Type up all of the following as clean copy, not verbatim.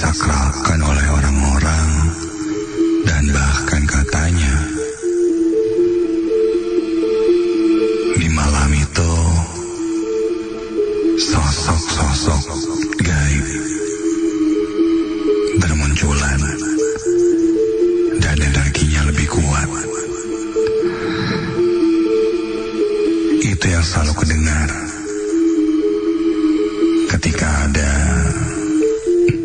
disakralkan oleh orang-orang dan bahkan katanya di malam itu sosok-sosok gaib bermunculan dan energinya lebih kuat. Itu yang selalu kudengar ketika ada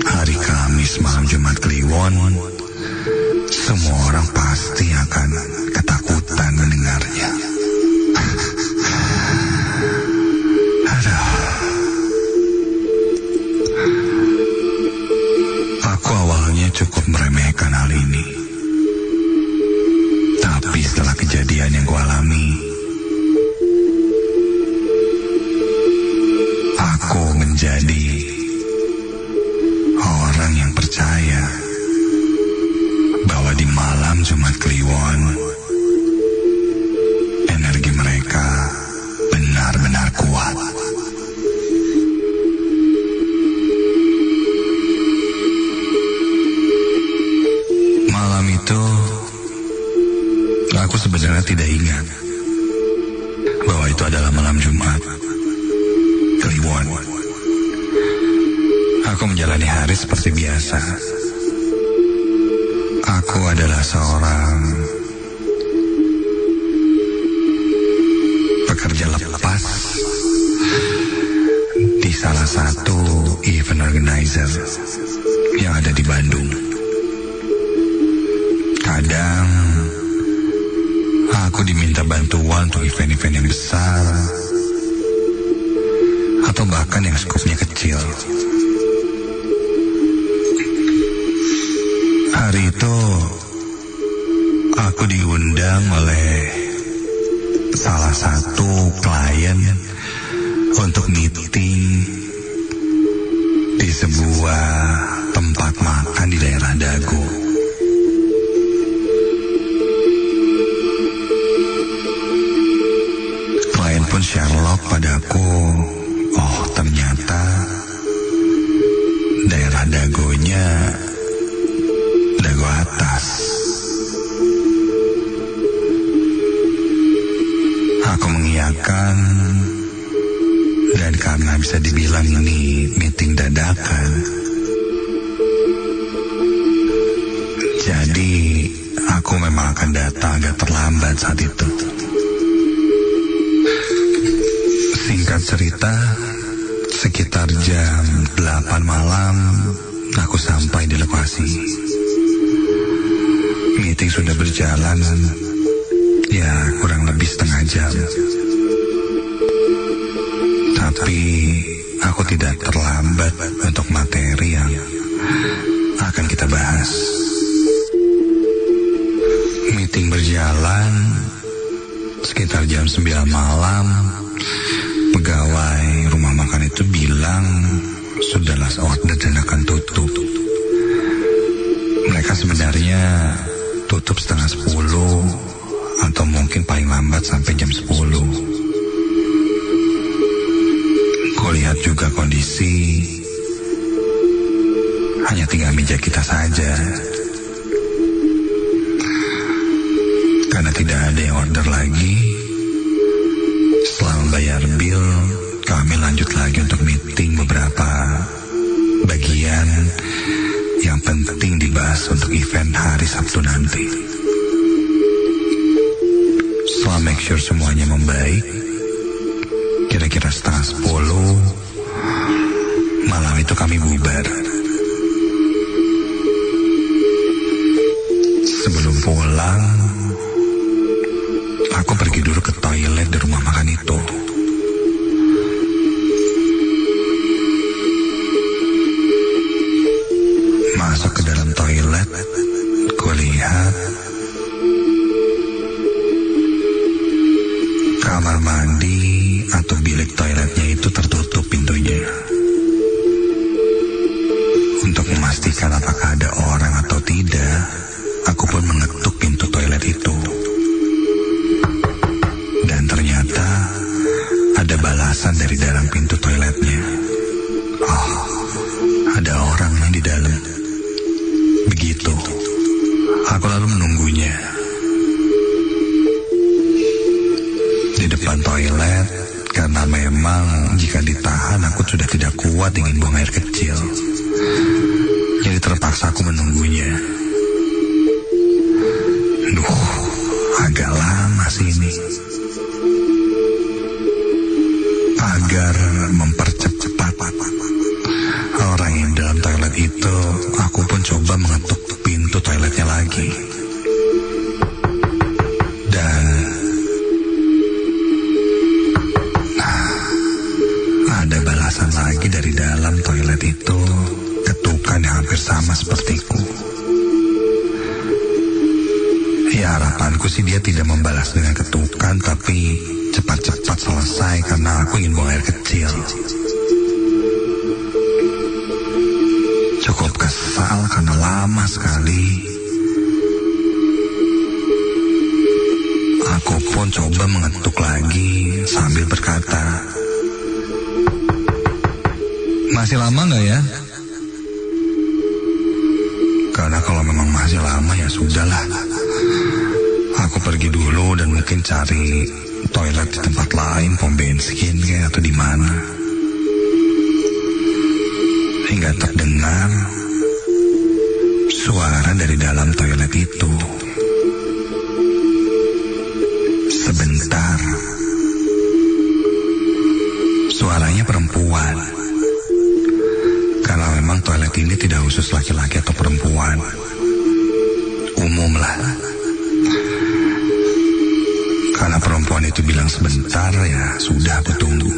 hari Kamis malam Jumat Kliwon. Semua orang pasti akan ketakutan mendengarnya. Aduh. Aku awalnya cukup meremehkan hal ini. Tapi setelah kejadian yang kualami, aku menjadi orang yang percaya bahwa di malam Jumat Kliwon energi mereka benar-benar kuat. Malam itu aku sebenarnya tidak ingat bahwa itu adalah malam Jumat Kliwon. Aku menjalani hari seperti biasa. Aku adalah seorang pekerja lepas di salah satu event organizer yang ada di Bandung. Kadang aku diminta bantuan untuk event-event yang besar atau bahkan yang skopnya kecil. Hari itu aku diundang oleh salah satu klien untuk meeting di sebuah tempat makan di daerah Dago. Klien pun Sherlock padaku. Oh, ternyata daerah Dagonya Dago atas. Aku mengiyakan, dan karena bisa dibilang ini meeting dadakan, jadi aku memang akan datang agak terlambat saat itu. Singkat cerita, sekitar jam 8 malam aku sampai di lokasi. Meeting sudah berjalan ya kurang lebih setengah jam. Tapi aku tidak terlambat untuk materi yang akan kita bahas. Meeting berjalan sekitar jam 9 malam. Pegawai rumah makan itu bilang sudah last order dan akan tutup. Mereka sebenarnya tutup setengah 10 atau mungkin paling lambat sampai jam 10. Kulihat juga kondisi hanya tinggal meja kita saja, karena tidak ada yang order lagi. Setelah membayar bill, kami lanjut lagi untuk meeting beberapa bagian yang penting dibahas untuk event hari Sabtu nanti. Setelah make sure semuanya membaik, kira-kira setengah 10 malam itu kami bubar. Sebelum pulang, aku pergi dulu ke toilet di rumah makan itu. Masuk ke dalam toilet, kulihat kamar mandi atau bilik toiletnya itu tertutup pintunya. Untuk memastikan apakah ada orang atau tidak, aku pun mengetuk pintu toilet itu. Dan ternyata kuat ingin buang air kecil. Jadi terpaksa aku menunggunya. Duh, agak lama sih ini. Agar mempercepat orang yang dalam toilet itu, aku pun coba mengetuk pintu toiletnya lagi. Dan ada balasan lagi dari dalam toilet itu, ketukan yang hampir sama sepertiku. Ya, harapanku sih dia tidak membalas dengan ketukan, tapi cepat-cepat selesai karena aku ingin buang air kecil. Cukup kesal karena lama sekali. Aku pun coba mengetuk lagi sambil berkata, "Masih lama nggak ya?" Karena kalau memang masih lama ya sudahlah. Aku pergi dulu dan mungkin cari toilet di tempat lain, pom bensin kayak atau di mana. Hingga terdengar suara dari dalam toilet itu. Sebentar. Suaranya perempuan. Karena memang toilet ini tidak khusus laki-laki atau perempuan. Umum lah. Karena perempuan itu bilang sebentar, ya sudah aku tunggu.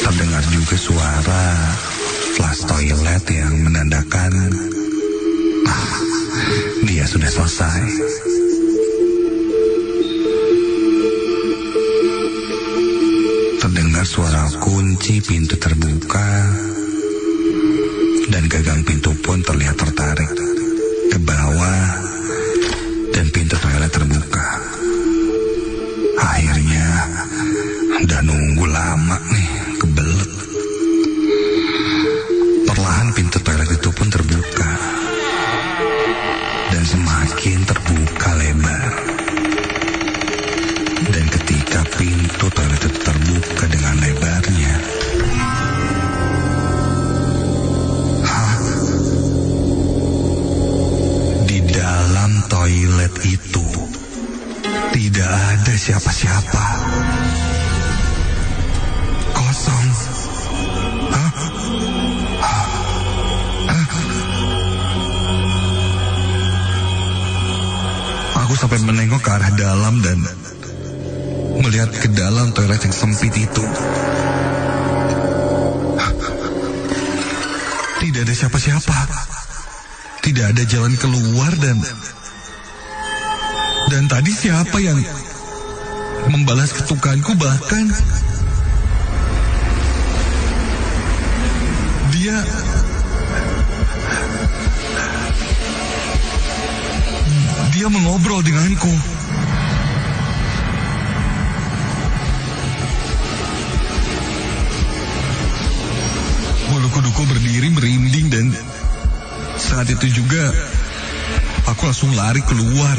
Terdengar juga suara flush toilet yang menandakan dia sudah selesai. Terdengar suara kunci pintu terbuka dan gagang pintu pun terlihat tertarik ke bawah dan pintu toilet terbuka. Akhirnya udah nunggu lama nih, kebelet. Perlahan pintu toilet itu pun terbuka dan semakin terbuka lebar. Dan ketika pintu toilet itu terbuka dengan lebarnya, di dalam toilet itu tidak ada siapa-siapa. Kosong. Aku sampai menengok ke arah dalam dan melihat ke dalam toilet yang sempit itu. Tidak ada siapa-siapa. Tidak ada jalan keluar dan tadi siapa yang membalas ketukanku, bahkan dia mengobrol denganku. Bulu kuduku berdiri merinding dan saat itu juga aku langsung lari keluar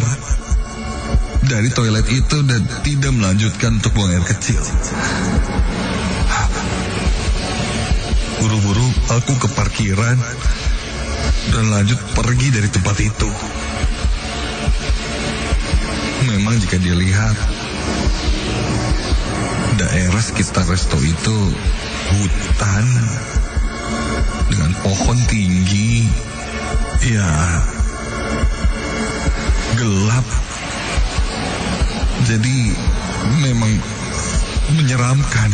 dari toilet itu dan tidak melanjutkan untuk buang air kecil. Buru-buru aku ke parkiran dan lanjut pergi dari tempat itu. Memang jika dilihat, daerah sekitar resto itu hutan dengan pohon tinggi, ya gelap. Jadi memang menyeramkan.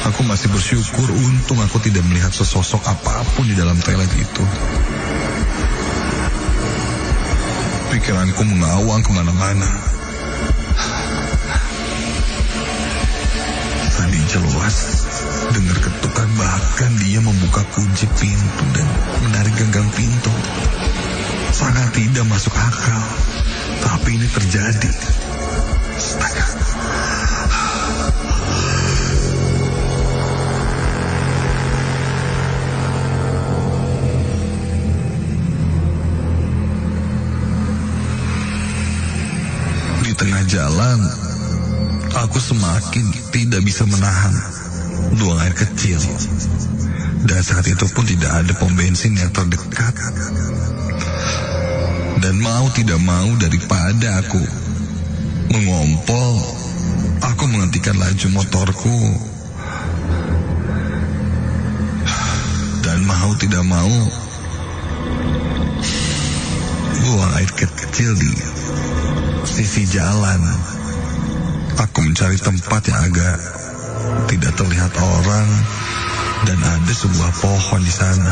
Aku masih bersyukur untung aku tidak melihat sesosok apapun di dalam toilet itu. Pikiranku mengawang kemana-mana. Tadi jelas dengar ketukan, bahkan dia membuka kunci pintu dan menarik gagang pintu. Sangat tidak masuk akal, tapi ini terjadi. Astaga. Di tengah jalan, aku Aku semakin tidak bisa menahan buang air kecil. Dan saat itu pun tidak ada pom bensin yang terdekat. Dan mau tidak mau daripada aku mengompol, aku menghentikan laju motorku. Dan mau tidak mau buang air kecil di sisi jalan. Aku mencari tempat yang agak tidak terlihat orang, dan ada sebuah pohon di sana.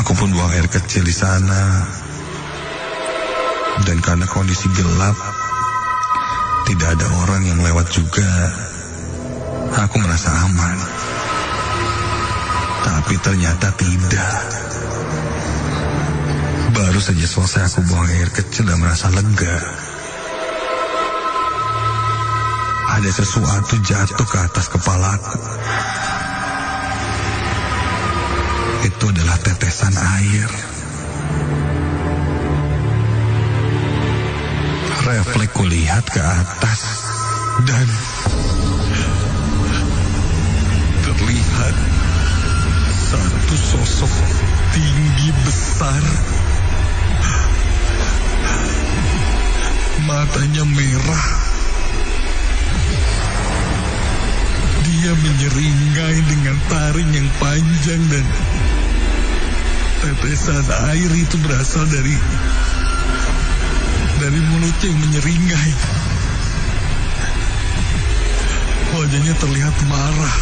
Aku pun buang air kecil di sana. Dan karena kondisi gelap, tidak ada orang yang lewat juga, aku merasa aman. Tapi ternyata tidak. Baru saja selesai aku buang air kecil dan merasa lega, ada sesuatu jatuh ke atas kepalaku. Itu adalah tetesan air. Refleks kulihat ke atas dan terlihat satu sosok tinggi besar. Matanya merah. Dia menyeringai dengan taring yang panjang, dan tetesan air itu berasal dari mulutnya yang menyeringai. Wajahnya terlihat marah.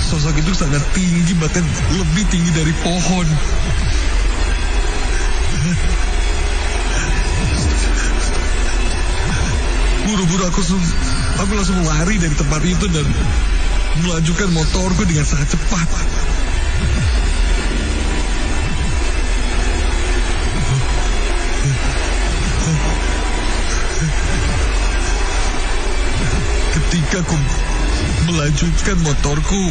Sosok itu sangat tinggi, bahkan lebih tinggi dari pohon. Buru-buru aku langsung lari dari tempat itu dan melajukan motorku dengan sangat cepat. Ketika aku melanjutkan motorku,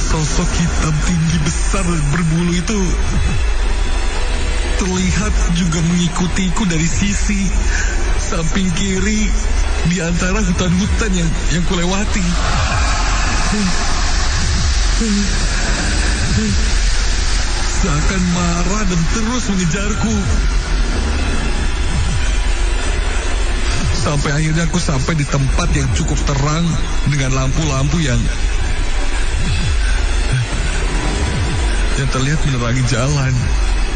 sosok hitam tinggi besar dan berbulu itu terlihat juga mengikutiku dari sisi samping kiri di antara hutan-hutan yang kulewati. Seakan marah dan terus mengejarku. Sampai akhirnya aku sampai di tempat yang cukup terang dengan lampu-lampu yang terlihat menerangi jalan.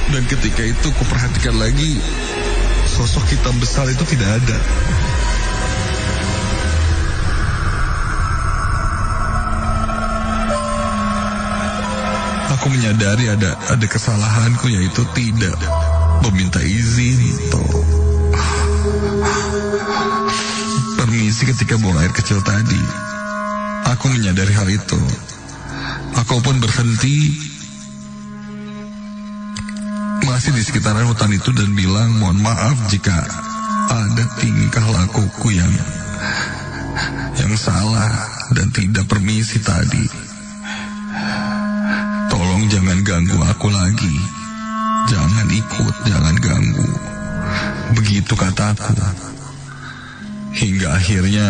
Dan ketika itu kuperhatikan lagi, sosok hitam besar itu tidak ada. Aku menyadari ada kesalahanku, yaitu tidak meminta izin atau permisi ketika buang air kecil tadi. Aku menyadari hal itu. Aku pun berhenti masih di sekitaran hutan itu dan bilang, mohon maaf jika ada tingkah lakuku yang salah dan tidak permisi tadi. Tolong jangan ganggu aku lagi. Jangan ikut, jangan ganggu. Begitu kataku. Hingga akhirnya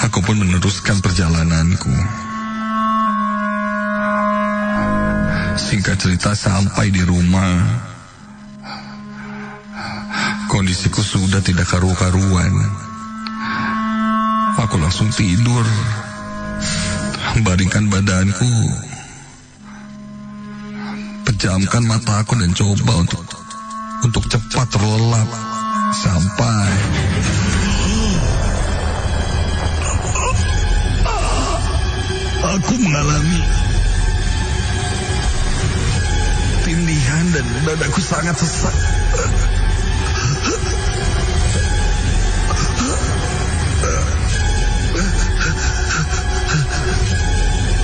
aku pun meneruskan perjalananku. Singkat cerita, sampai di rumah, kondisiku sudah tidak karu-karuan. Aku langsung tidur, baringkan badanku, pejamkan mataku dan coba untuk cepat terlelap sampai aku mengalami tindihan dan dadaku sangat sesak.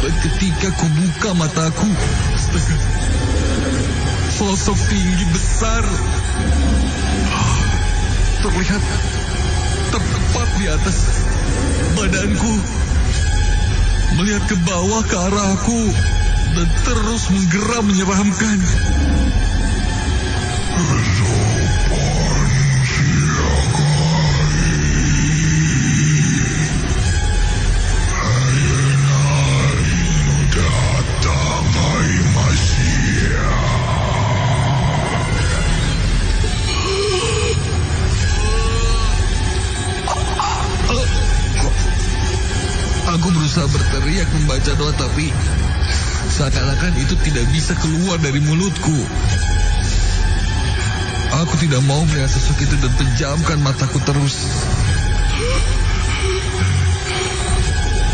Dan ketika ku buka mataku, sosok tinggi besar terlihat tepat di atas badanku, melihat ke bawah ke arahku dan terus menggeram menyeramkan. berusaha berteriak membaca doa, tapi seakan-akan itu tidak bisa keluar dari mulutku. Aku tidak mau melihat sosok itu dan pejamkan mataku terus.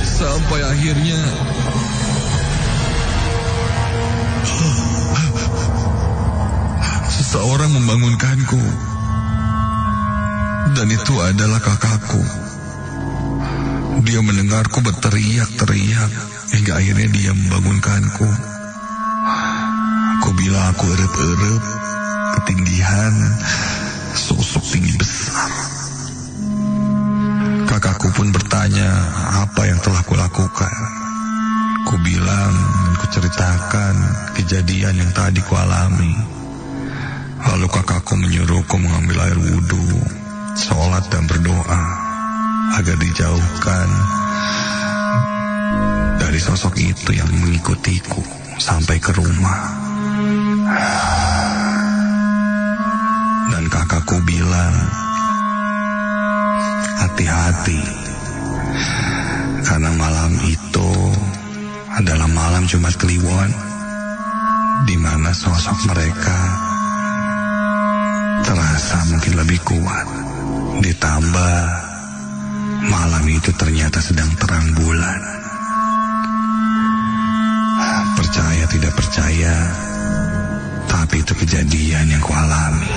Sampai akhirnya seseorang membangunkanku. Dan itu adalah kakakku. Dia mendengarku berteriak-teriak hingga akhirnya dia membangunkanku. Aku bilang aku erep-erep, ketinggian, sosok tinggi besar. Kakakku pun bertanya apa yang telah kulakukan. Ku bilang, ku ceritakan kejadian yang tadi ku alami. Lalu kakakku menyuruhku mengambil air wudhu, sholat dan berdoa agar dijauhkan dari sosok itu yang mengikutiku sampai ke rumah. Dan kakakku bilang, hati-hati, karena malam itu adalah malam Jumat Kliwon, di mana sosok mereka terasa mungkin lebih kuat. Ditambah malam itu ternyata sedang terang bulan. Percaya tidak percaya, tapi itu kejadian yang kualami.